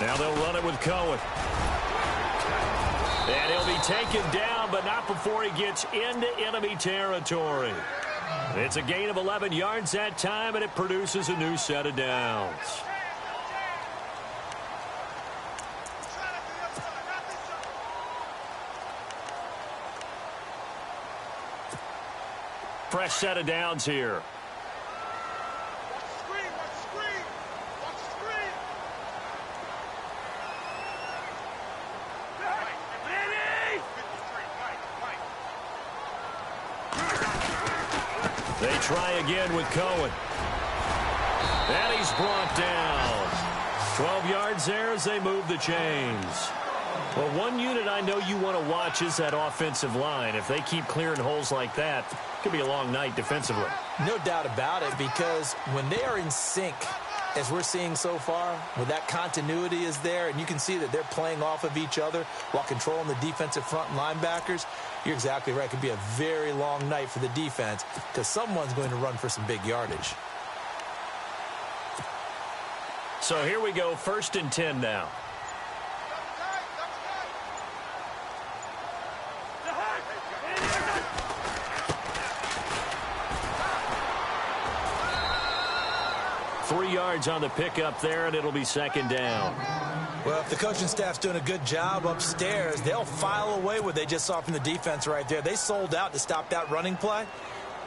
Now they'll run it with Cohen. And he'll be taken down, but not before he gets into enemy territory. It's a gain of 11 yards that time, and it produces a new set of downs. Fresh set of downs here. They try again with Cohen. And he's brought down. 12 yards there as they move the chains. Well, one unit I know you want to watch is that offensive line. If they keep clearing holes like that, it could be a long night defensively. No doubt about it, because when they are in sync, as we're seeing so far, when that continuity is there, and you can see that they're playing off of each other while controlling the defensive front and linebackers, you're exactly right. It could be a very long night for the defense because someone's going to run for some big yardage. So here we go, 1st and 10 now. Three yards on the pickup there, and it'll be 2nd down. Well, if the coaching staff's doing a good job upstairs, they'll file away what they just saw from the defense right there. They sold out to stop that running play.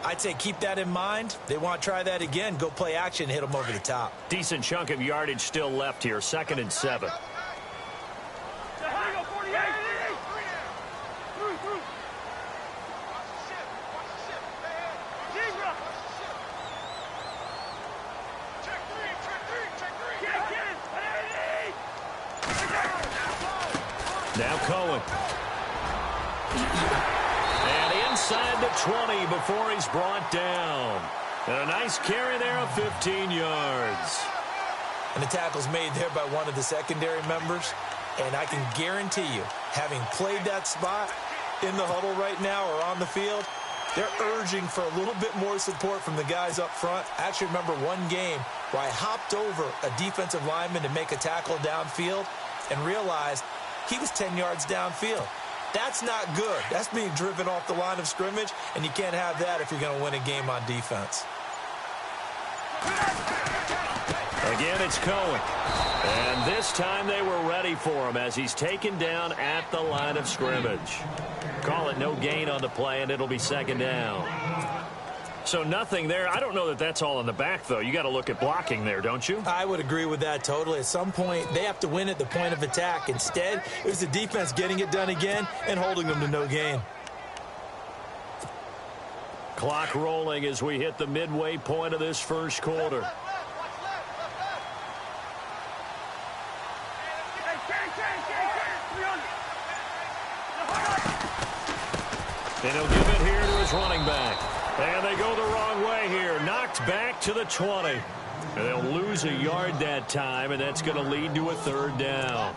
I'd say keep that in mind. They want to try that again. Go play action, hit them over the top. Decent chunk of yardage still left here. 2nd and 7. Now Cohen. And inside the 20 before he's brought down. And a nice carry there of 15 yards. And the tackle's made there by one of the secondary members. And I can guarantee you, having played that spot in the huddle right now or on the field, they're urging for a little bit more support from the guys up front. I actually remember one game where I hopped over a defensive lineman to make a tackle downfield and realized he was 10 yards downfield. That's not good. That's being driven off the line of scrimmage, and you can't have that if you're going to win a game on defense. Again, it's Cohen. And this time they were ready for him as he's taken down at the line of scrimmage. Call it no gain on the play, and it'll be 2nd down. So nothing there. I don't know that that's all in the back, though. You got to look at blocking there, don't you? I would agree with that totally. At some point, they have to win at the point of attack. Instead, it was the defense getting it done again and holding them to no gain. Clock rolling as we hit the midway point of this first quarter. And he'll give it here to his running back. And they go the wrong way here. Knocked back to the 20. And they'll lose a yard that time, and that's going to lead to a 3rd down.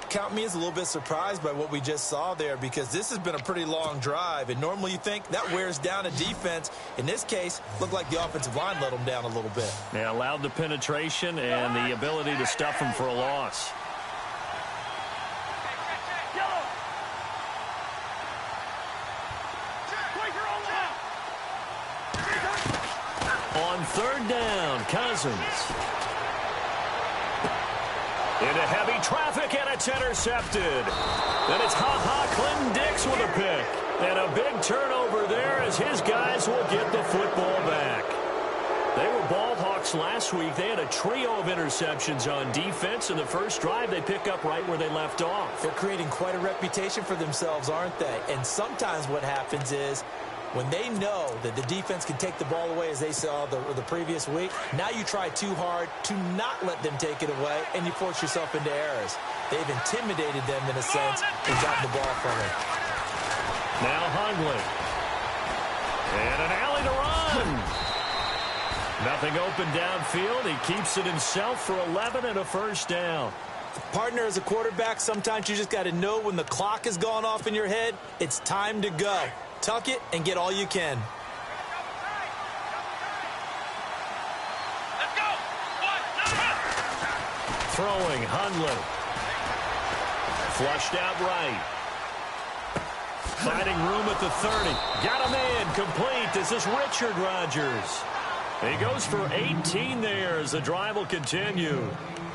Count me as a little bit surprised by what we just saw there, because this has been a pretty long drive, and normally you think that wears down a defense. In this case, looked like the offensive line let them down a little bit. Yeah, allowed the penetration and the ability to stuff them for a loss. On 3rd down, Cousins. Into heavy traffic, and it's intercepted. Then it's Clinton Dix with a pick. And a big turnover there as his guys will get the football back. They were ball hawks last week. They had a trio of interceptions on defense. In the first drive, they pick up right where they left off. They're creating quite a reputation for themselves, aren't they? And sometimes what happens is, when they know that the defense can take the ball away, as they saw the previous week, now you try too hard to not let them take it away, and you force yourself into errors. They've intimidated them, in a sense, and gotten the ball from them. Now Hundley. And an alley to run. Nothing open downfield. He keeps it himself for 11 and a 1st down. Partner, as a quarterback, sometimes you just got to know when the clock has gone off in your head, it's time to go. Tuck it and get all you can. Throwing, Hundley. Flushed out right. Finding room at the 30. Got a man complete. This is Richard Rodgers. He goes for 18 there as the drive will continue.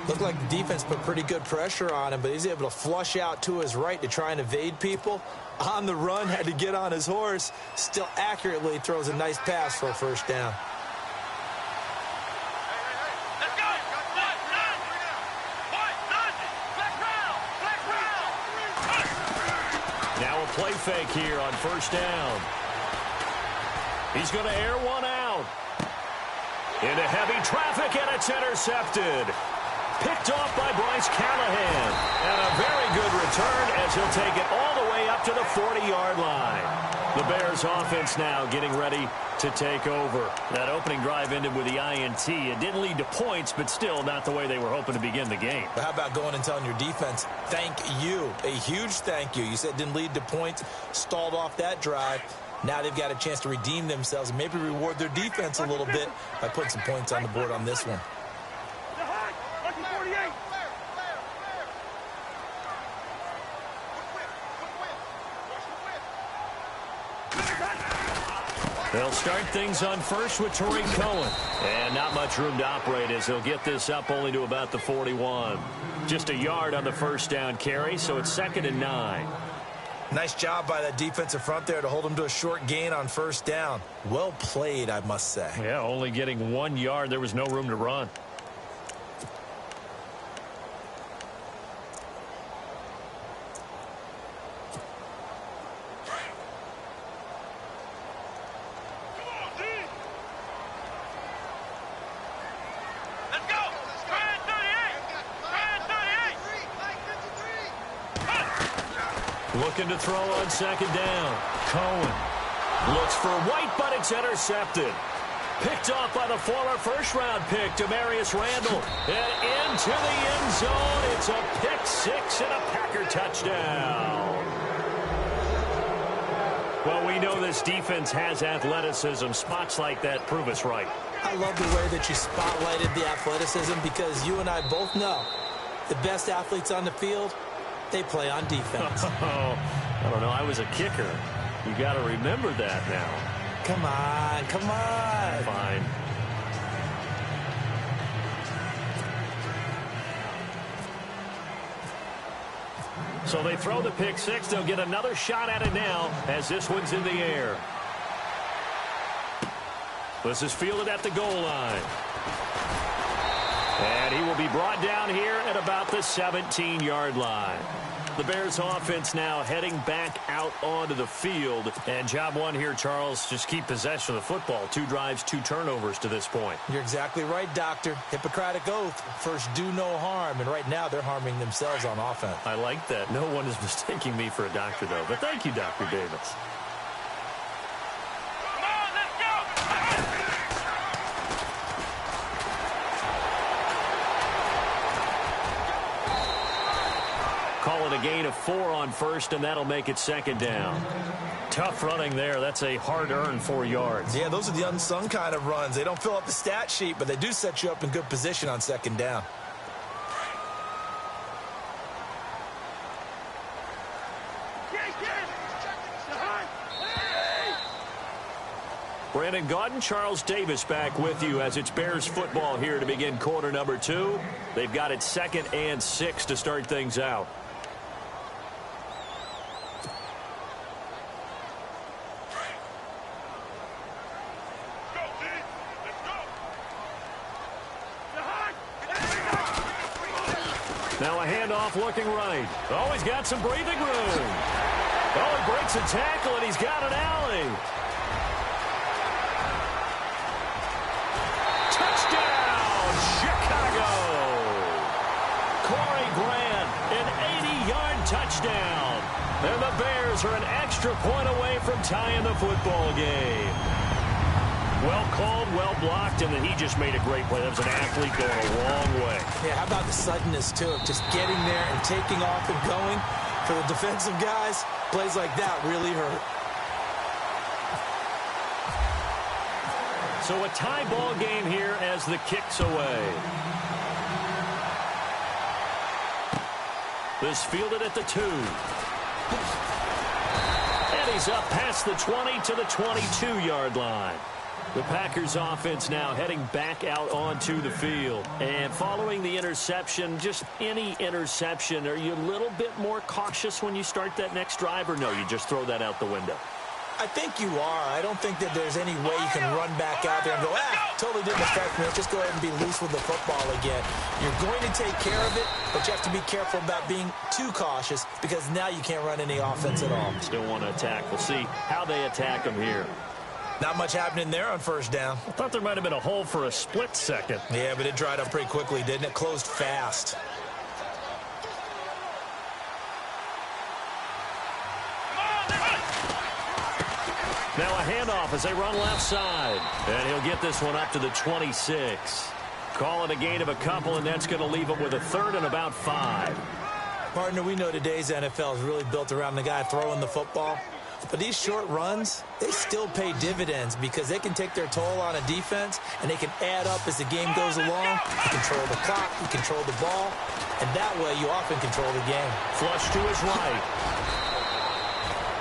Looked like the defense put pretty good pressure on him, but he's able to flush out to his right to try and evade people. On the run, had to get on his horse. Still accurately throws a nice pass for a first down. Now a play fake here on first down. He's going to air one out. Into heavy traffic, and it's intercepted. Picked off by Bryce Callahan. And a very good return as he'll take it all the way up to the 40-yard line. The Bears offense now getting ready to take over. That opening drive ended with the INT. It didn't lead to points, but still not the way they were hoping to begin the game. But how about going and telling your defense, thank you, a huge thank you. You said it didn't lead to points, stalled off that drive. Now they've got a chance to redeem themselves and maybe reward their defense a little bit by putting some points on the board on this one. They'll start things on first with Tariq Cohen. And not much room to operate as they'll get this up only to about the 41. Just a yard on the first down carry, so it's 2nd and 9. Nice job by that defensive front there to hold them to a short gain on first down. Well played, I must say. Yeah, only getting 1 yard. There was no room to run. Looking to throw on second down. Cohen looks for White, but it's intercepted. Picked off by the former first-round pick, Demarius Randall. And into the end zone. It's a pick six and a Packer touchdown. Well, we know this defense has athleticism. Spots like that prove us right. I love the way that you spotlighted the athleticism because you and I both know the best athletes on the field, they play on defense. Oh, I don't know. I was a kicker. You got to remember that now. Come on, come on. Fine. So they throw the pick six. They'll get another shot at it now as this one's in the air. This is fielded at the goal line. And he will be brought down here at about the 17-yard line. The Bears offense now heading back out onto the field. And job one here, Charles, just keep possession of the football. 2 drives, 2 turnovers to this point. You're exactly right, Doctor. Hippocratic oath. First, do no harm. And right now, they're harming themselves on offense. I like that. No one is mistaking me for a doctor, though. But thank you, Dr. Davis. Call it a gain of 4 on first, and that'll make it second down. Tough running there. That's a hard-earned 4 yards. Yeah, those are the unsung kind of runs. They don't fill up the stat sheet, but they do set you up in good position on second down. Brandon Gaudin, Charles Davis back with you as it's Bears football here to begin quarter number 2. They've got it 2nd and 6 to start things out. Now a handoff looking right. Oh, he's got some breathing room. Oh, he breaks a tackle, and he's got an alley. Touchdown, Chicago. Corey Grant, an 80-yard touchdown. And the Bears are an extra point away from tying the football game. Well called, well blocked, and then he just made a great play. That was an athlete going a long way. Yeah, how about the suddenness, too, of just getting there and taking off and going? For the defensive guys, plays like that really hurt. So a tie ball game here as the kick's away. This fielded at the 2. And he's up past the 20 to the 22-yard line. The Packers offense now heading back out onto the field. And following the interception, just any interception, are you a little bit more cautious when you start that next drive, or no, you just throw that out the window? I think you are. I don't think that there's any way you can run back out there and go, totally didn't affect me. Let's just go ahead and be loose with the football again. You're going to take care of it, but you have to be careful about being too cautious because now you can't run any offense at all. Still want to attack. We'll see how they attack them here. Not much happening there on first down. I thought there might have been a hole for a split second. Yeah, but it dried up pretty quickly, didn't it? Closed fast. Now a handoff as they run left side. And he'll get this one up to the 26. Call it a gain of a couple, and that's going to leave him with a third and about 5. Partner, we know today's NFL is really built around the guy throwing the football. But these short runs, they still pay dividends because they can take their toll on a defense, and they can add up as the game goes along. You control the clock, you control the ball, and that way you often control the game. Flush to his right.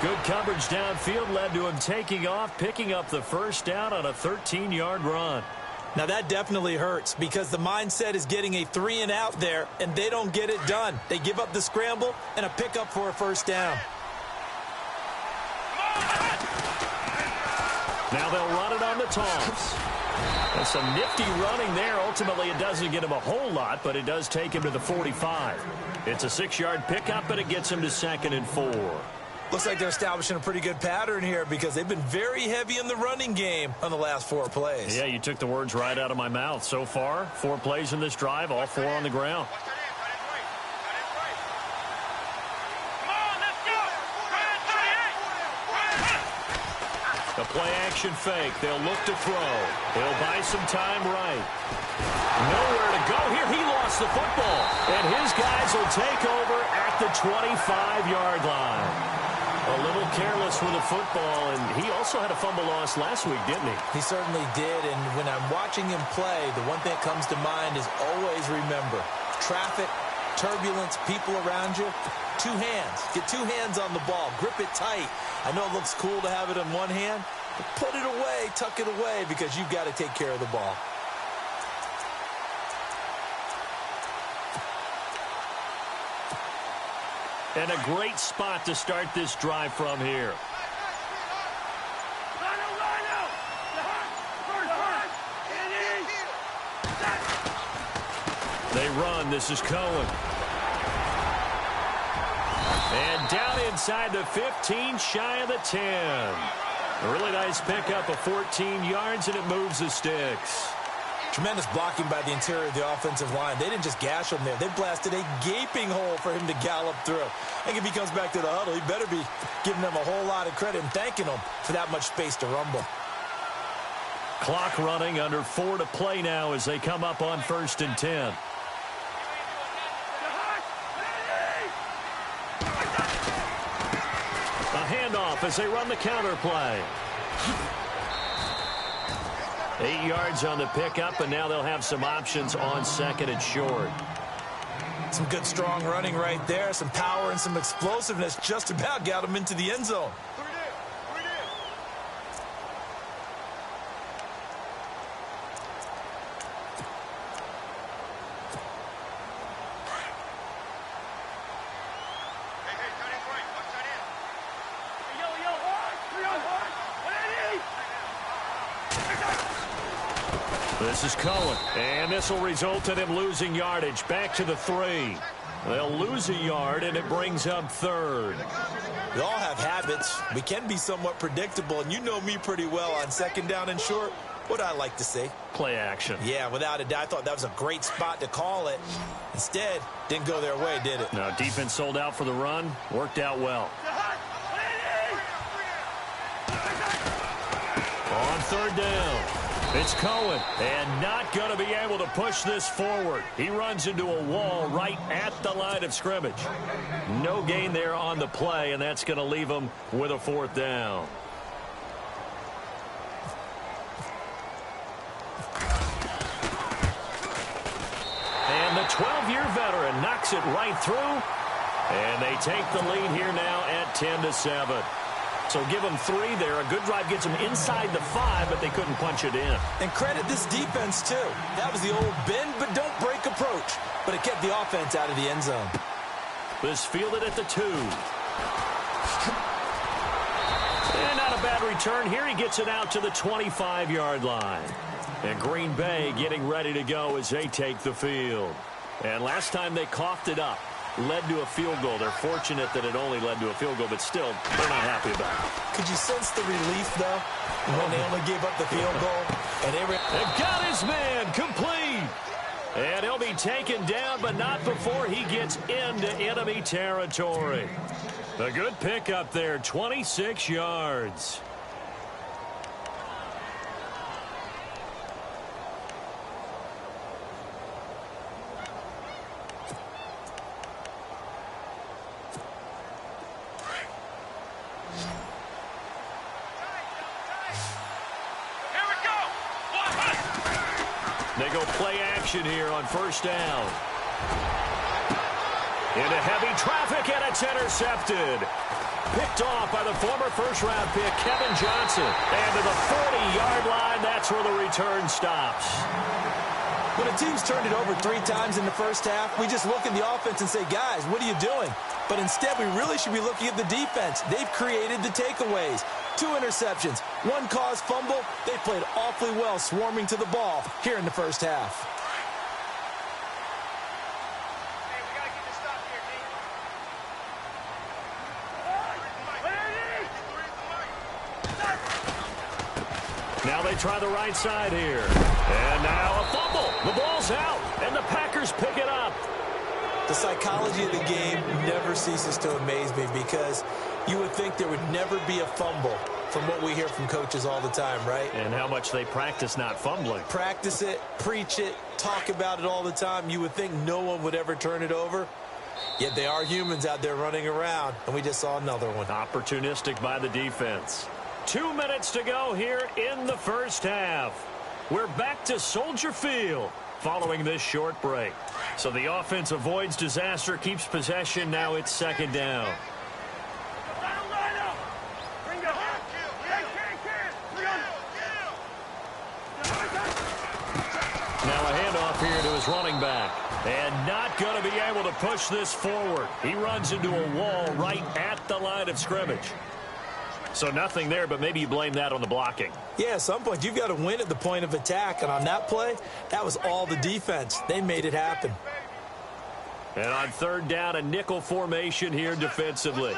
Good coverage downfield led to him taking off, picking up the first down on a 13-yard run. Now that definitely hurts because the mindset is getting a 3-and-out there, and they don't get it done. They give up the scramble and a pickup for a first down. Now they'll run it on the toss. That's some nifty running there. Ultimately, it doesn't get him a whole lot, but it does take him to the 45. It's a 6-yard pickup, but it gets him to 2nd and 4. Looks like they're establishing a pretty good pattern here because they've been very heavy in the running game on the last 4 plays. Yeah, you took the words right out of my mouth. So far, 4 plays in this drive, all 4 on the ground. The play-action fake. They'll look to throw. He'll buy some time right. Nowhere to go here. He lost the football. And his guys will take over at the 25-yard line. A little careless with the football, and he also had a fumble loss last week, didn't he? He certainly did, and when I'm watching him play, the one thing that comes to mind is always remember, traffic, turbulence, people around you, 2 hands. Get 2 hands on the ball. Grip it tight. I know it looks cool to have it in one hand, but put it away, tuck it away, because you've got to take care of the ball. And a great spot to start this drive from here. They run. This is Cohen. And down inside the 15, shy of the 10. A really nice pickup of 14 yards, and it moves the sticks. Tremendous blocking by the interior of the offensive line. They didn't just gash him there. They blasted a gaping hole for him to gallop through. I think if he comes back to the huddle, he better be giving them a whole lot of credit and thanking them for that much space to rumble. Clock running, under 4 to play now as they come up on 1st and 10. A handoff as they run the counter play. 8 yards on the pickup, and now they'll have some options on 2nd and short. Some good, strong running right there. Some power and some explosiveness just about got them into the end zone. This is Cohen, and this will result in him losing yardage back to the 3. They'll lose a yard, and it brings up 3rd. We all have habits. We can be somewhat predictable, and you know me pretty well on 2nd down and short. What I like to say? Play action. Yeah, without a doubt. I thought that was a great spot to call it. Instead, didn't go their way, did it? No, defense sold out for the run. Worked out well. On 3rd down. It's Cohen, and not going to be able to push this forward. He runs into a wall right at the line of scrimmage. No gain there on the play, and that's going to leave him with a 4th down. And the 12-year veteran knocks it right through And they take the lead here now at 10-7. So give them 3 there. A good drive gets them inside the 5, but they couldn't punch it in. And credit this defense, too. That was the old bend but don't break approach. But it kept the offense out of the end zone. This fielded at the 2. And not a bad return here. He gets it out to the 25-yard line. And Green Bay getting ready to go as they take the field. And last time they coughed it up. Led to a field goal. They're fortunate that it only led to a field goal, but still, they're not happy about it. Could you sense the relief, though, when they only gave up the field goal? And they've got his man complete. And he'll be taken down, but not before he gets into enemy territory. A good pickup there, 26 yards. They go play action here on first down. Into heavy traffic, and it's intercepted. Picked off by the former first-round pick, Kevin Johnson. And to the 40-yard line, that's where the return stops. When a team's turned it over 3 times in the first half, we just look at the offense and say, guys, what are you doing? But instead, we really should be looking at the defense. They've created the takeaways. 2 interceptions, 1 caused fumble. They played awfully well swarming to the ball here in the first half. Hey, we got to get this stop here, D. Now they try the right side here. And now a fumble. The ball's out, and the Packers pick it up. The psychology of the game never ceases to amaze me because you would think there would never be a fumble from what we hear from coaches all the time, right? And how much they practice not fumbling. Practice it, preach it, talk about it all the time. You would think no one would ever turn it over. Yet they are humans out there running around, and we just saw another one. Opportunistic by the defense. 2 minutes to go here in the first half. We're back to Soldier Field following this short break. So the offense avoids disaster, keeps possession. Now it's second down. Now a handoff here to his running back. And not going to be able to push this forward. He runs into a wall right at the line of scrimmage. So nothing there, but maybe you blame that on the blocking. Yeah, at some point you've got to win at the point of attack. And on that play, that was all the defense. They made it happen. And on third down, a nickel formation here defensively.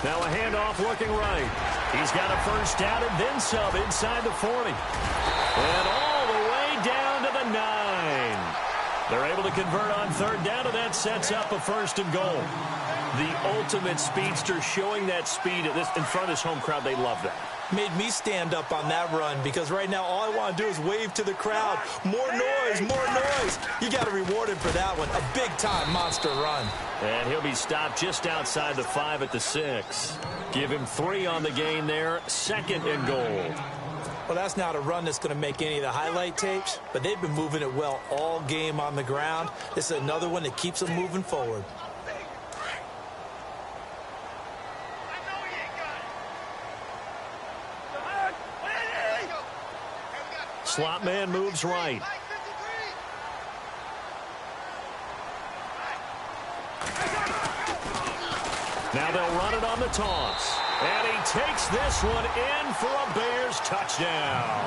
Now a handoff looking right. He's got a first down and then some inside the 40. And all the way down to the 9. They're able to convert on third down, and that sets up a first and goal. The ultimate speedster showing that speed in front of this home crowd. They love that. Made me stand up on that run because right now all I want to do is wave to the crowd. More noise, more noise. You got to reward him for that one. A big-time monster run. And he'll be stopped just outside the 5 at the 6. Give him 3 on the gain there. Second and goal. Well, that's not a run that's going to make any of the highlight tapes, but they've been moving it well all game on the ground. This is another one that keeps them moving forward. Slot man moves right. Now they'll run it on the toss. And he takes this one in for a Bears touchdown.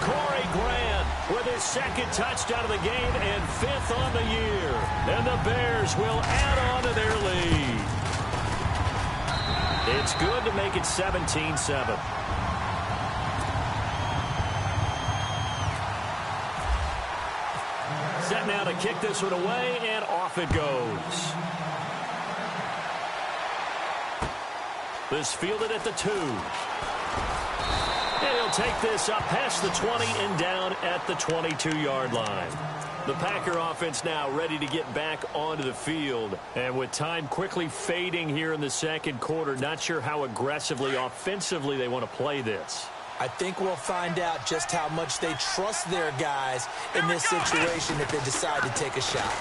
Corey Grant with his second touchdown of the game and 5th on the year. And the Bears will add on to their lead. It's good to make it 17-7. Set now to kick this one away, and off it goes. This fielded at the 2. And he'll take this up past the 20 and down at the 22-yard line. The Packer offense now ready to get back onto the field. And with time quickly fading here in the second quarter, not sure how aggressively, offensively they want to play this. I think we'll find out just how much they trust their guys in this situation if they decide to take a shot.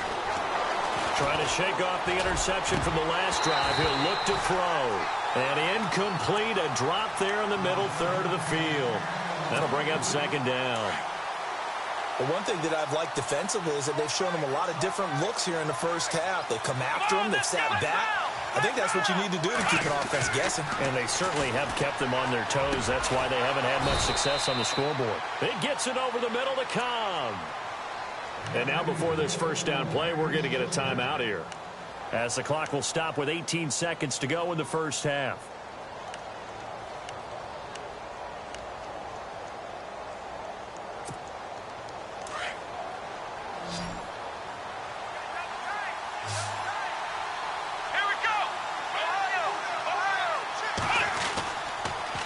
Trying to shake off the interception from the last drive. He'll look to throw. And incomplete, a drop there in the middle third of the field. That'll bring up second down. Well, one thing that I've liked defensively is that they've shown them a lot of different looks here in the first half. They come after them. They've sat back. I think that's what you need to do to keep an offense guessing. And they certainly have kept them on their toes. That's why they haven't had much success on the scoreboard. It gets it over the middle to Cobb. And now before this first down play, we're going to get a timeout here, as the clock will stop with 18 seconds to go in the first half.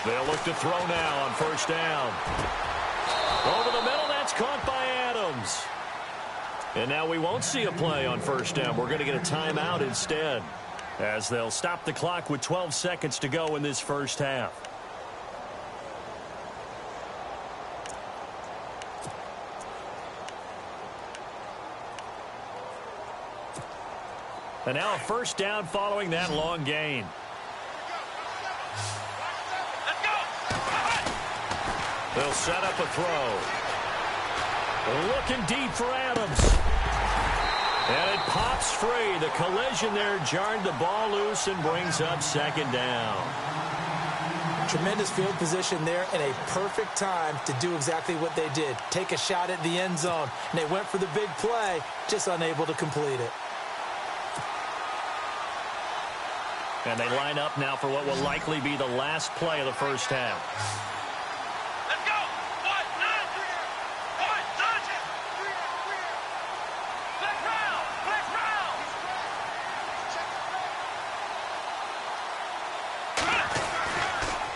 They'll look to throw now on first down. Over the middle, that's caught by Adams. And now we won't see a play on first down. We're going to get a timeout instead, as they'll stop the clock with 12 seconds to go in this first half. And now a first down following that long gain. They'll set up a throw. Looking deep for Adams. And it pops free. The collision there jarred the ball loose and brings up second down. Tremendous field position there and a perfect time to do exactly what they did. Take a shot at the end zone. And they went for the big play, just unable to complete it. And they line up now for what will likely be the last play of the first half.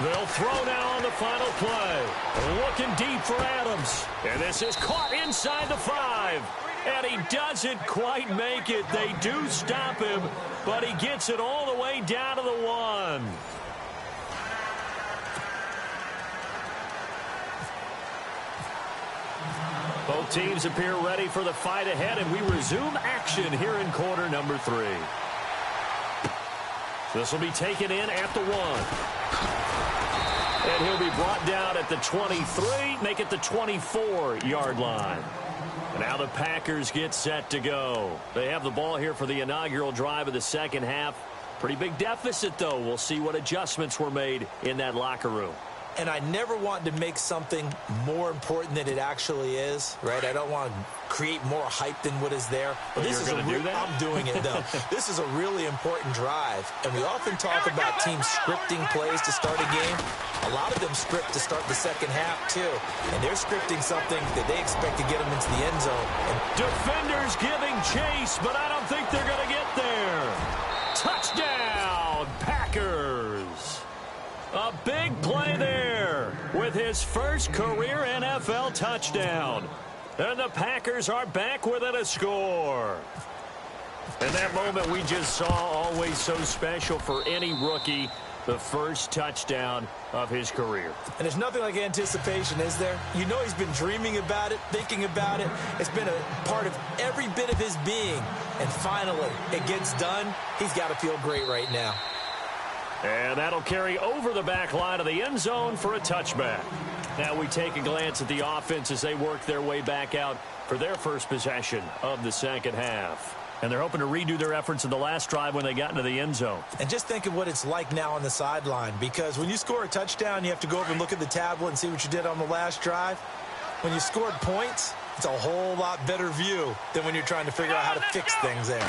They'll throw now on the final play. Looking deep for Adams. And this is caught inside the 5. And he doesn't quite make it. They do stop him, but he gets it all the way down to the 1. Both teams appear ready for the fight ahead, and we resume action here in quarter number 3. This will be taken in at the 1. And he'll be brought down at the 23, make it the 24-yard line. And now the Packers get set to go. They have the ball here for the inaugural drive of the second half. Pretty big deficit, though. We'll see what adjustments were made in that locker room. And I never want to make something more important than it actually is, right? I don't want to create more hype than what is there. But this is going to do that? I'm doing it, though. This is a really important drive. And we often talk about teams scripting plays to start a game. A lot of them script to start the second half, too. And they're scripting something that they expect to get them into the end zone. And defenders giving chase, but I don't think they're going to get there. Touchdown, Packers. A big play there with his first career NFL touchdown. And the Packers are back within a score. And that moment we just saw, always so special for any rookie. The first touchdown of his career. And there's nothing like anticipation, is there? You know he's been dreaming about it, thinking about it. It's been a part of every bit of his being. And finally, it gets done. He's got to feel great right now. And that'll carry over the back line of the end zone for a touchback. Now we take a glance at the offense as they work their way back out for their first possession of the second half. And they're hoping to redo their efforts in the last drive when they got into the end zone. And just think of what it's like now on the sideline, because when you score a touchdown, you have to go over and look at the tablet and see what you did on the last drive. When you scored points, it's a whole lot better view than when you're trying to figure out how to fix things there.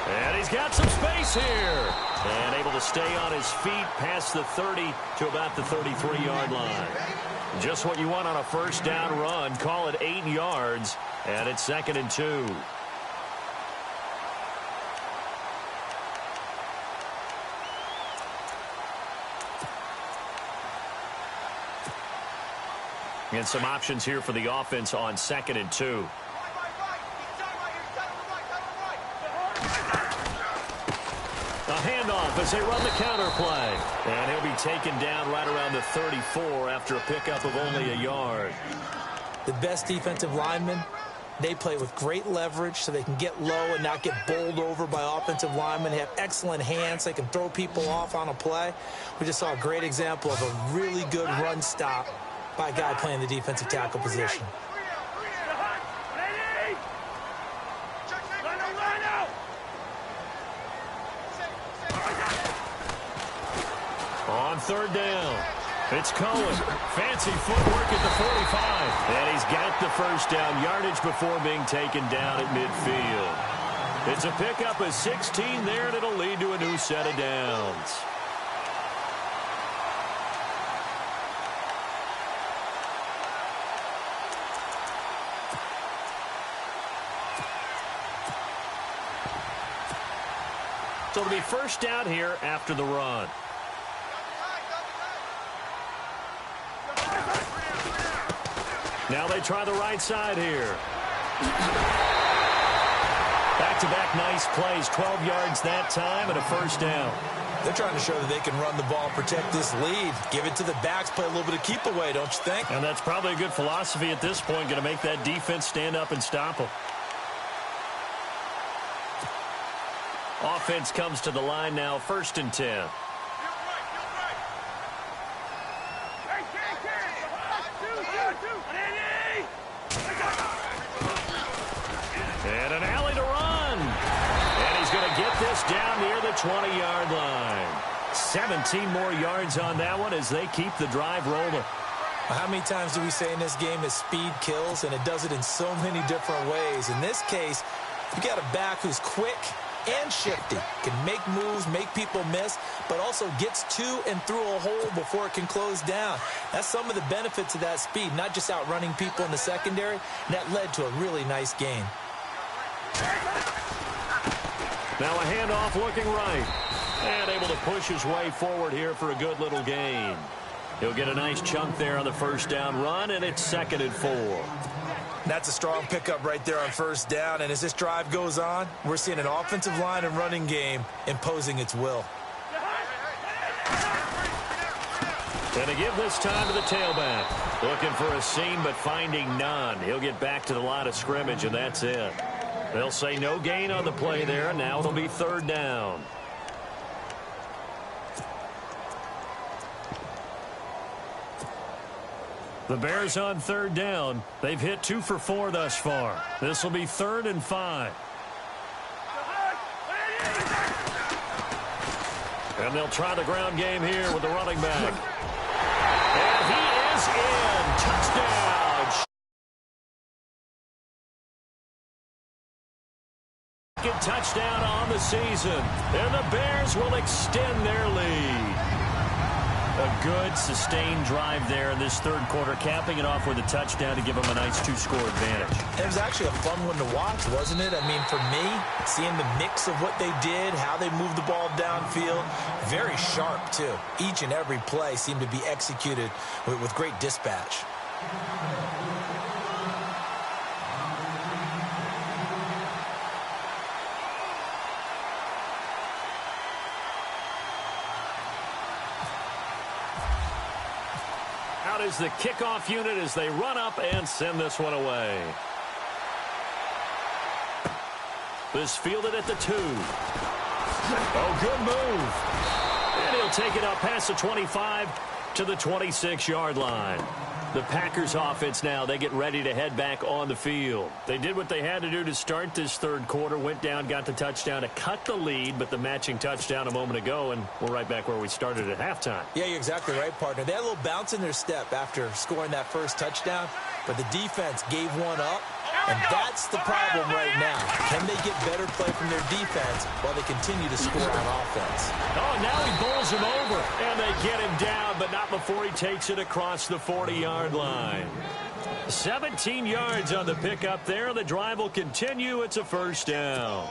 And he's got some space here. And able to stay on his feet past the 30 to about the 33-yard line. Just what you want on a first down run. Call it 8 yards. And it's 2nd and 2. And some options here for the offense on 2nd and 2. A handoff as they run the counter play. And he'll be taken down right around the 34 after a pickup of only a yard. The best defensive linemen, they play with great leverage so they can get low and not get bowled over by offensive linemen. They have excellent hands. They can throw people off on a play. We just saw a great example of a really good run stop by a guy playing the defensive tackle position. On 3rd down, it's Cohen. Fancy footwork at the 45. And he's got the first down yardage before being taken down at midfield. It's a pickup of 16 there, and it'll lead to a new set of downs. So it'll be first down here after the run. Now they try the right side here. Back-to-back nice plays, 12 yards that time and a first down. They're trying to show that they can run the ball and protect this lead. Give it to the backs, play a little bit of keep away, don't you think? And that's probably a good philosophy at this point, going to make that defense stand up and stop them. Offense comes to the line now, 1st and 10. And an alley to run. And he's going to get this down near the 20-yard line. 17 more yards on that one as they keep the drive rolling. How many times do we say in this game that speed kills, and it does it in so many different ways? In this case, you got a back who's quick and shifty, can make moves, make people miss, but also gets to and through a hole before it can close down. That's some of the benefits of that speed, not just outrunning people in the secondary, and that led to a really nice gain. Now a handoff looking right, and able to push his way forward here for a good little gain. He'll get a nice chunk there on the first down run, and it's 2nd and 4. That's a strong pickup right there on first down, and as this drive goes on, we're seeing an offensive line and running game imposing its will. And to give this time to the tailback. Looking for a seam, but finding none. He'll get back to the line of scrimmage, and that's it. They'll say no gain on the play there. Now it'll be 3rd down. The Bears on 3rd down. They've hit 2 for 4 thus far. This will be 3rd and 5. And they'll try the ground game here with the running back. And he is in. Touchdown. Second touchdown on the season. And the Bears will extend their lead. A good, sustained drive there in this 3rd quarter, capping it off with a touchdown to give them a nice 2-score advantage. It was actually a fun one to watch, wasn't it? I mean, for me, seeing the mix of what they did, how they moved the ball downfield, very sharp, too. Each and every play seemed to be executed with great dispatch. Out is the kickoff unit as they run up and send this one away. This fielded at the 2. Oh, good move. And he'll take it up past the 25 to the 26-yard line. The Packers offense now, they get ready to head back on the field. They did what they had to do to start this 3rd quarter, went down, got the touchdown to cut the lead, but the matching touchdown a moment ago, and we're right back where we started at halftime. Yeah, you're exactly right, partner. They had a little bounce in their step after scoring that first touchdown, but the defense gave one up, and that's the problem right now. Can they get better play from their defense while they continue to score on offense? Oh, now he bowls him over, and they get him down, but not before he takes it across the 40-yard line. 17 yards on the pickup there. The drive will continue. It's a first down.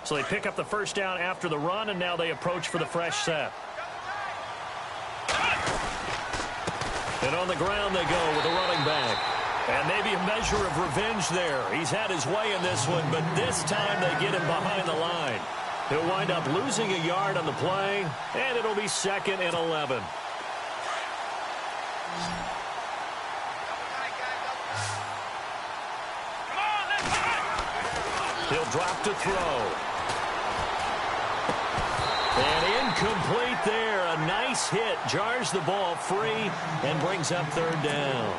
So they pick up the first down after the run, and now they approach for the fresh set. And on the ground they go with the running back. And maybe a measure of revenge there. He's had his way in this one, but this time they get him behind the line. He'll wind up losing a yard on the play, and it'll be 2nd and 11. He'll drop to throw. And incomplete there. A nice hit. Jars the ball free and brings up 3rd down.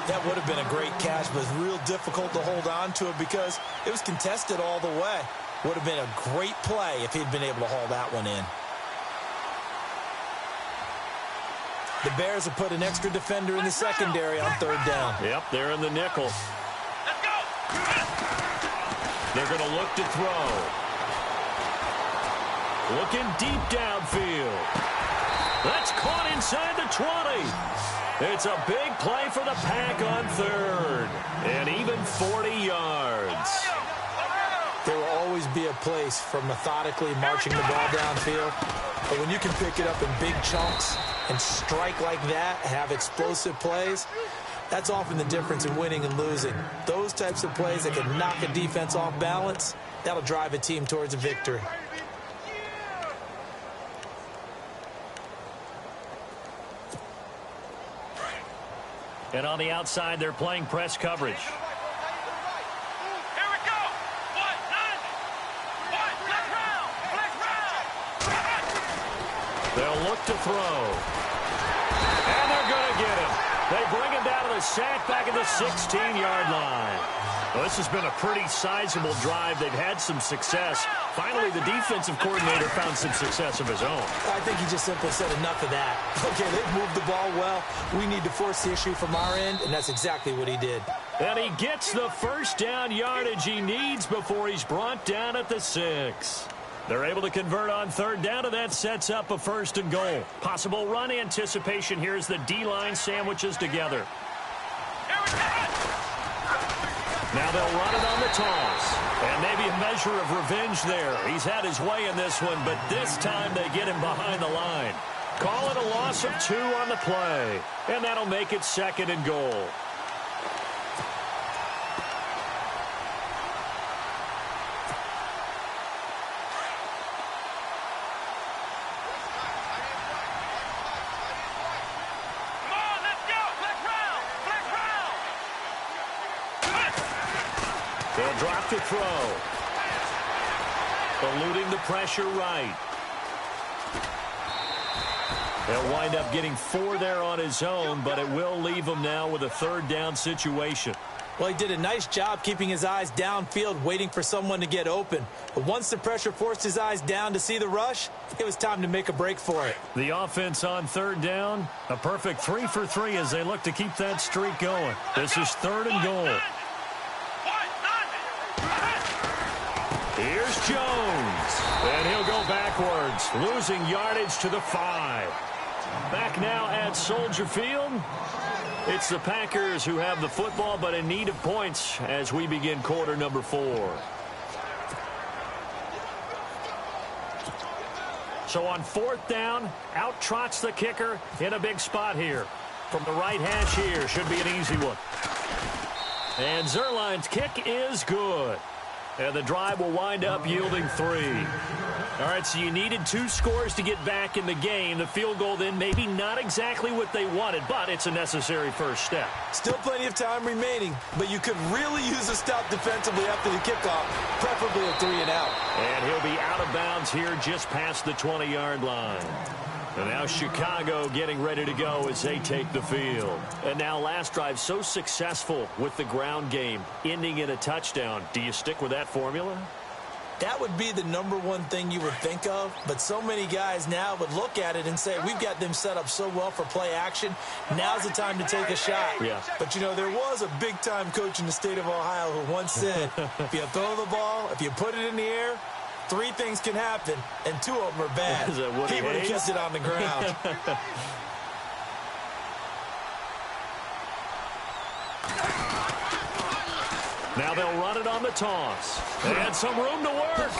That would have been a great catch, but it's real difficult to hold on to it because it was contested all the way. Would have been a great play if he'd been able to haul that one in. The Bears have put an extra defender in the secondary on 3rd down. Yep, they're in the nickel. Let's go. They're going to look to throw. Looking deep downfield. That's caught inside the 20. It's a big play for the Pack on 3rd. And even 40 yards. There will always be a place for methodically marching the ball downfield. But when you can pick it up in big chunks and strike like that, have explosive plays, that's often the difference in winning and losing. Those types of plays that can knock a defense off balance, that'll drive a team towards a victory. And on the outside, they're playing press coverage. Here we go. They'll look to throw. And they're going to get him. They bring him down to the sack back at the 16-yard line. Well, this has been a pretty sizable drive. They've had some success. Finally, the defensive coordinator found some success of his own. I think he just simply said enough of that. Okay, they've moved the ball well. We need to force the issue from our end, and that's exactly what he did. And he gets the first down yardage he needs before he's brought down at the 6. They're able to convert on 3rd down, and that sets up a 1st and goal. Possible run anticipation here as the D-line sandwiches together. Now they'll run it on the toss. And maybe a measure of revenge there. He's had his way in this one, but this time they get him behind the line. Call it a loss of 2 on the play. And that'll make it 2nd and goal. They'll drop to throw. Eluding the pressure right. They'll wind up getting 4 there on his own, but it will leave him now with a 3rd down situation. Well, he did a nice job keeping his eyes downfield, waiting for someone to get open. But once the pressure forced his eyes down to see the rush, it was time to make a break for it. The offense on 3rd down, a perfect 3 for 3 as they look to keep that streak going. This is 3rd and goal. Here's Jones, and he'll go backwards, losing yardage to the 5. Back now at Soldier Field. It's the Packers who have the football, but in need of points as we begin quarter number 4. So on 4th down, out trots the kicker in a big spot here. From the right hash here, should be an easy one. And Zerline's kick is good. And the drive will wind up yielding 3. All right, so you needed 2 scores to get back in the game. The field goal then maybe not exactly what they wanted, but it's a necessary first step. Still plenty of time remaining, but you could really use a stop defensively after the kickoff, preferably a 3 and out. And he'll be out of bounds here just past the 20-yard line. And now Chicago getting ready to go as they take the field. And now last drive so successful with the ground game, ending in a touchdown. Do you stick with that formula? That would be the #1 thing you would think of, but so many guys now would look at it and say, we've got them set up so well for play action. Now's the time to take a shot. Yeah. But, you know, there was a big-time coach in the state of Ohio who once said, if you throw the ball, if you put it in the air, 3 things can happen, and 2 of them are bad. Is that Woody He would have Hayes? kept it on the ground. Now they'll run it on the toss. And some room to work.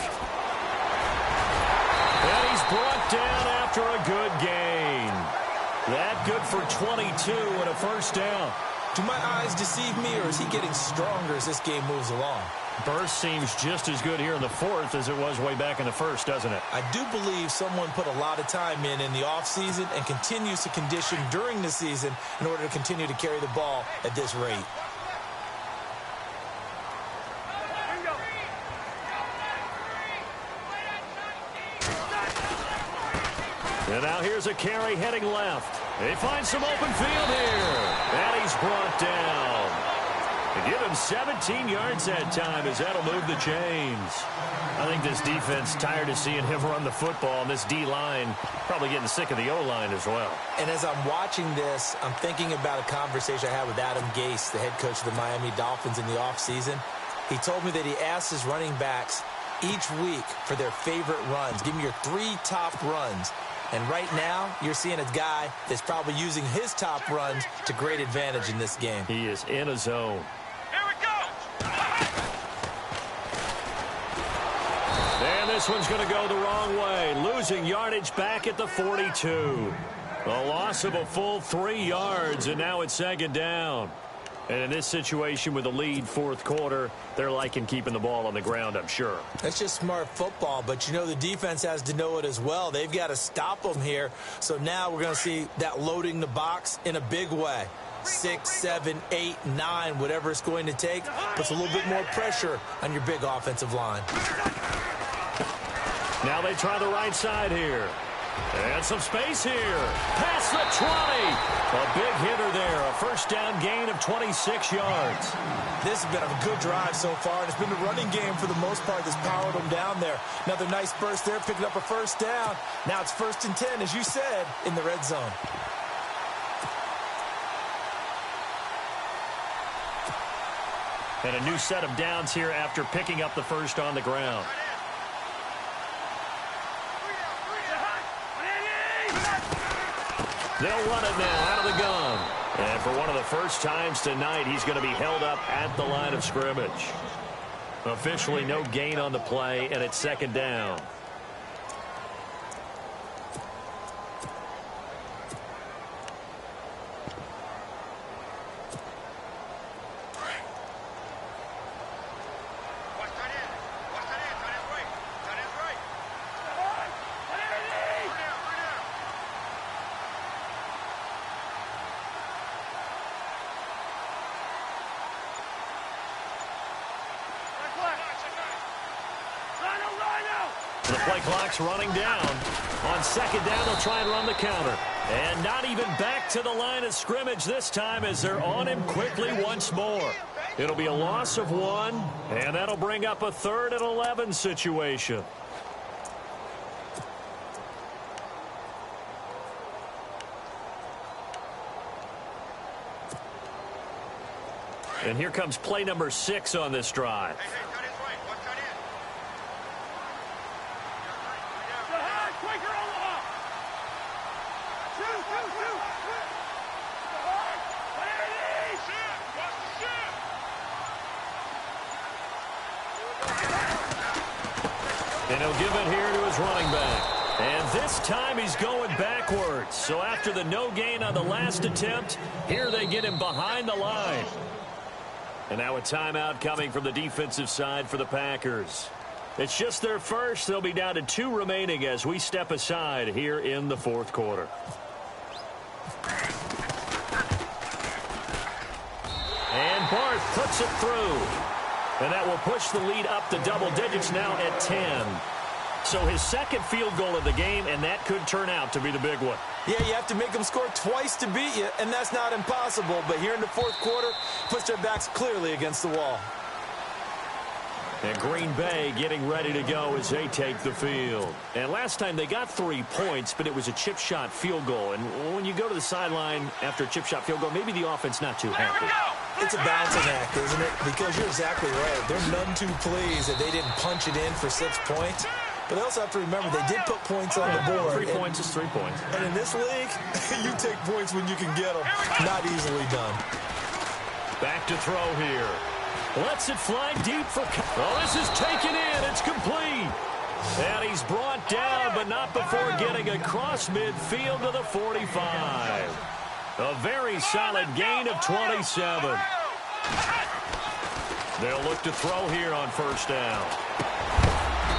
And he's brought down after a good gain. That good for 22 and a first down. Do my eyes deceive me, or is he getting stronger as this game moves along? Burst seems just as good here in the fourth as it was way back in the first, doesn't it? I do believe someone put a lot of time in the offseason and continues to condition during the season in order to continue to carry the ball at this rate. And now here's a carry heading left. They find some open field here. And he's brought down. They give him 17 yards that time as that'll move the chains. I think this defense tired of seeing him run the football, and this D-line probably getting sick of the O-line as well. And as I'm watching this, I'm thinking about a conversation I had with Adam Gase, the head coach of the Miami Dolphins in the offseason. He told me that he asked his running backs each week for their favorite runs. Give me your 3 top runs. And right now, you're seeing a guy that's probably using his top runs to great advantage in this game. He is in a zone. Here we go. And this one's going to go the wrong way. Losing yardage back at the 42. A loss of a full 3 yards, and now it's second down. And in this situation with the lead fourth quarter, they're liking keeping the ball on the ground, I'm sure. That's just smart football, but you know the defense has to know it as well. They've got to stop them here. So now we're going to see that loading the box in a big way. 6, 7, 8, 9, whatever it's going to take, puts a little bit more pressure on your big offensive line. Now they try the right side here. And some space here. Past the 20. A big hitter there. A first down gain of 26 yards. This has been a good drive so far, and it's been the running game for the most part that's powered them down there. Another nice burst there, picking up a first down. Now it's 1st and 10, as you said, in the red zone. And a new set of downs here after picking up the first on the ground. They'll run it now out of the gun. And for one of the first times tonight, he's going to be held up at the line of scrimmage. Officially no gain on the play, and it's second down. The play clock's running down. On second down, they'll try and run the counter. And not even back to the line of scrimmage this time as they're on him quickly once more. It'll be a loss of 1, and that'll bring up a 3rd and 11 situation. And here comes play number 6 on this drive. And he'll give it here to his running back. And this time he's going backwards. So after the no gain on the last attempt, here they get him behind the line. And now a timeout coming from the defensive side for the Packers. It's just their first. They'll be down to 2 remaining as we step aside here in the fourth quarter. And Barth puts it through. And that will push the lead up to double digits now at 10. So his second field goal of the game, and that could turn out to be the big one. Yeah, you have to make them score twice to beat you, and that's not impossible. But here in the fourth quarter, puts their backs clearly against the wall. And Green Bay getting ready to go as they take the field. And last time they got 3 points, but it was a chip shot field goal. And when you go to the sideline after a chip shot field goal, maybe the offense not too happy. It's a balancing act, isn't it? Because you're exactly right. They're none too pleased that they didn't punch it in for 6 points. But they also have to remember they did put points on the board. 3 points is 3 points. And in this league, you take points when you can get them. Not easily done. Back to throw here. Lets it fly deep for... Oh, this is taken in. It's complete. And he's brought down, but not before getting across midfield to the 45. A very solid gain of 27. They'll look to throw here on first down.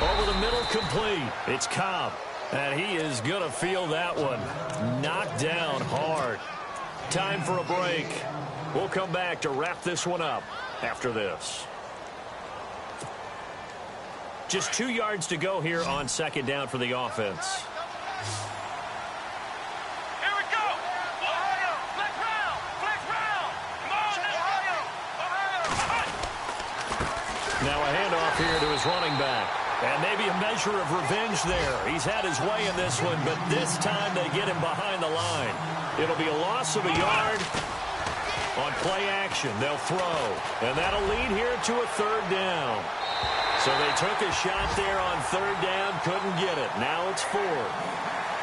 Over the middle, complete. It's Cobb, and he is going to feel that one. Knocked down hard. Time for a break. We'll come back to wrap this one up after this. Just 2 yards to go here on second down for the offense. Here we go. Ohio, flex round. Come on, Ohio. Now a handoff here to his running back. And maybe a measure of revenge there. He's had his way in this one, but this time they get him behind the line. It'll be a loss of a yard. On play action, they'll throw. And that'll lead here to a third down. So they took a shot there on third down, couldn't get it. Now it's fourth.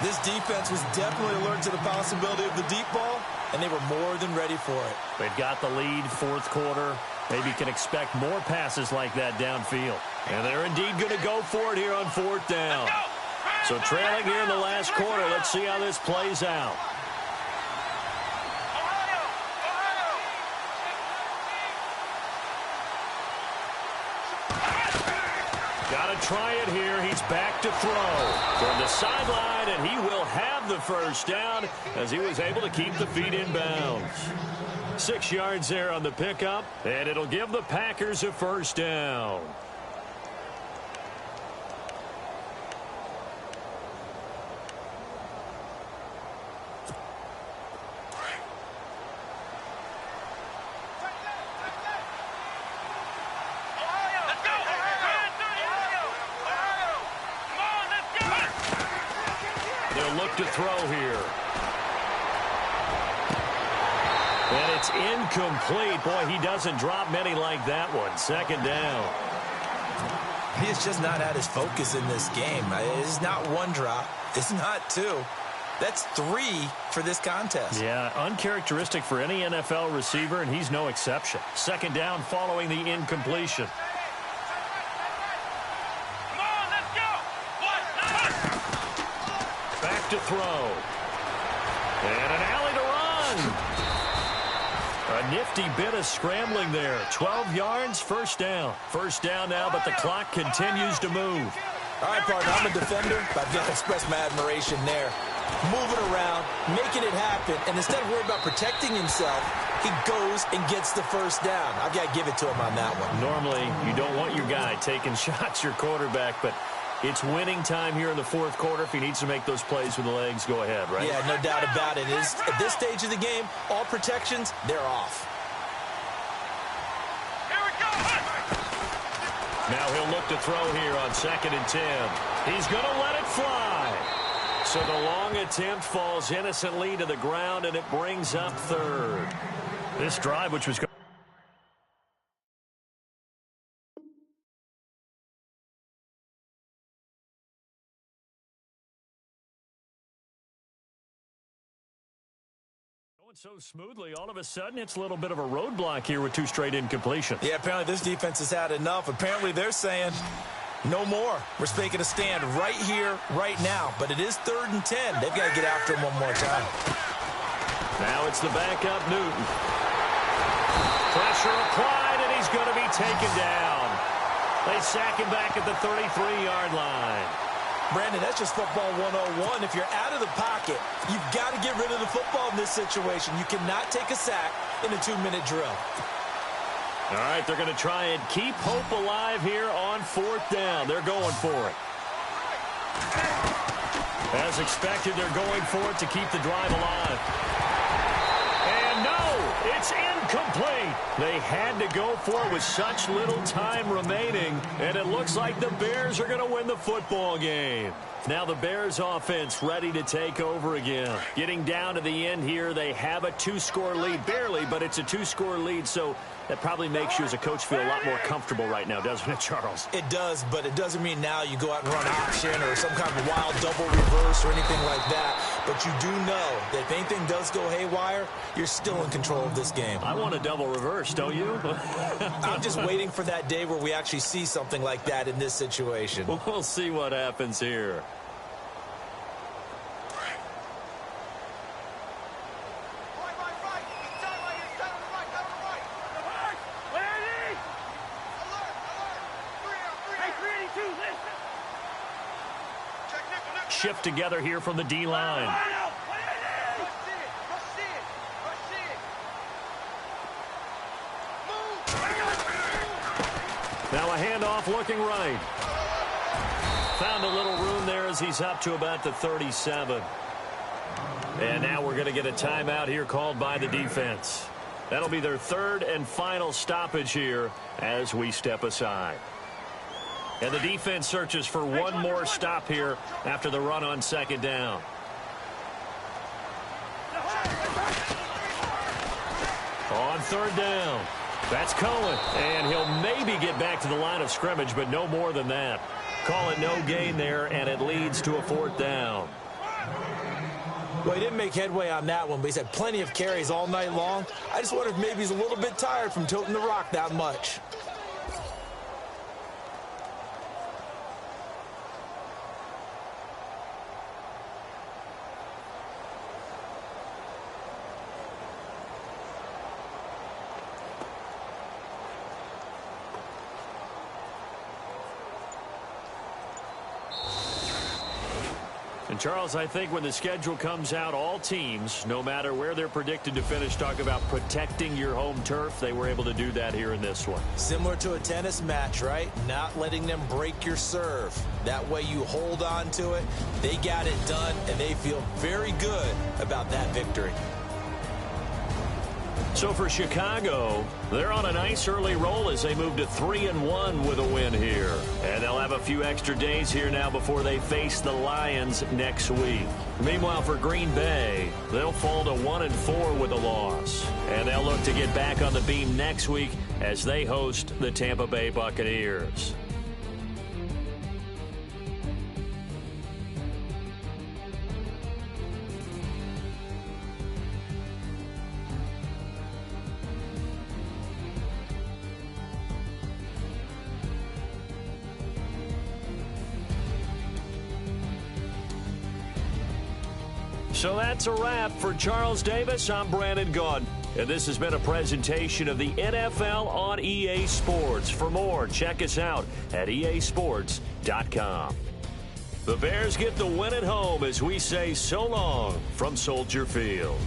This defense was definitely alert to the possibility of the deep ball, and they were more than ready for it. They've got the lead, fourth quarter. Maybe can expect more passes like that downfield. And they're indeed going to go for it here on fourth down. So trailing here in the last quarter, let's see how this plays out. Got to try it here. He's back to throw from the sideline, and he will have the first down as he was able to keep the feet in bounds. 6 yards there on the pickup, and it'll give the Packers a first down. To throw here. And it's incomplete. Boy, he doesn't drop many like that one. Second down. He has just not had his focus in this game. It's not one drop. It's not two. That's 3 for this contest. Yeah, uncharacteristic for any NFL receiver, and he's no exception. Second down following the incompletion. To throw. And an alley to run. A nifty bit of scrambling there. 12 yards, first down. First down now, but the clock continues to move. All right, partner, I'm a defender, but I've got to express my admiration there. Moving around, making it happen, and instead of worrying about protecting himself, he goes and gets the first down. I've got to give it to him on that one. Normally, you don't want your guy taking shots, your quarterback, but it's winning time here in the fourth quarter. If he needs to make those plays with the legs, go ahead, right? Yeah, no doubt about it. At this stage of the game, all protections, they're off. Here we go. Now he'll look to throw here on 2nd and 10. He's going to let it fly. So the long attempt falls innocently to the ground, and it brings up third. This drive, which was... so smoothly, all of a sudden it's a little bit of a roadblock here with 2 straight incompletions. Yeah, apparently this defense has had enough. Apparently they're saying no more. We're making a stand right here, right now. But it is 3rd and 10. They've got to get after him one more time. Now it's the backup, Newton. Pressure applied, and he's going to be taken down. They sack him back at the 33-yard line. Brandon, that's just football 101. If you're out of the pocket, you've got to get rid of the football in this situation. You cannot take a sack in a 2-minute drill. All right, they're going to try and keep hope alive here on 4th down. They're going for it. As expected, they're going for it to keep the drive alive. And no, it's incomplete. They had to go for it with such little time remaining, and it looks like the Bears are going to win the football game. Now the Bears offense ready to take over again. Getting down to the end here, they have a 2-score lead. Barely, but it's a 2-score lead, so that probably makes you as a coach feel a lot more comfortable right now, doesn't it, Charles? It does, but it doesn't mean now you go out and run option or some kind of wild double reverse or anything like that. But you do know that if anything does go haywire, you're still in control of this game. I want a double reverse, don't you? I'm just waiting for that day where we actually see something like that in this situation. We'll see what happens here. Shift together here from the D-line. Now a handoff looking right. Found a little room there as he's up to about the 37. And now we're going to get a timeout here called by the defense. That'll be their third and final stoppage here as we step aside. And the defense searches for one more stop here after the run on second down. On third down, that's Cohen. And he'll maybe get back to the line of scrimmage, but no more than that. Call it no gain there, and it leads to a fourth down. Well, he didn't make headway on that one, but he's had plenty of carries all night long. I just wonder if maybe he's a little bit tired from toting the rock that much. And Charles, I think when the schedule comes out, all teams, no matter where they're predicted to finish, talk about protecting your home turf. They were able to do that here in this one. Similar to a tennis match, right? Not letting them break your serve. That way you hold on to it. They got it done, and they feel very good about that victory. So for Chicago, they're on a nice early roll as they move to 3-1 with a win here. And they'll have a few extra days here now before they face the Lions next week. Meanwhile, for Green Bay, they'll fall to 1-4 with a loss. And they'll look to get back on the beam next week as they host the Tampa Bay Buccaneers. So that's a wrap. For Charles Davis, I'm Brandon Gaudin. And this has been a presentation of the NFL on EA Sports. For more, check us out at easports.com. The Bears get the win at home as we say so long from Soldier Field.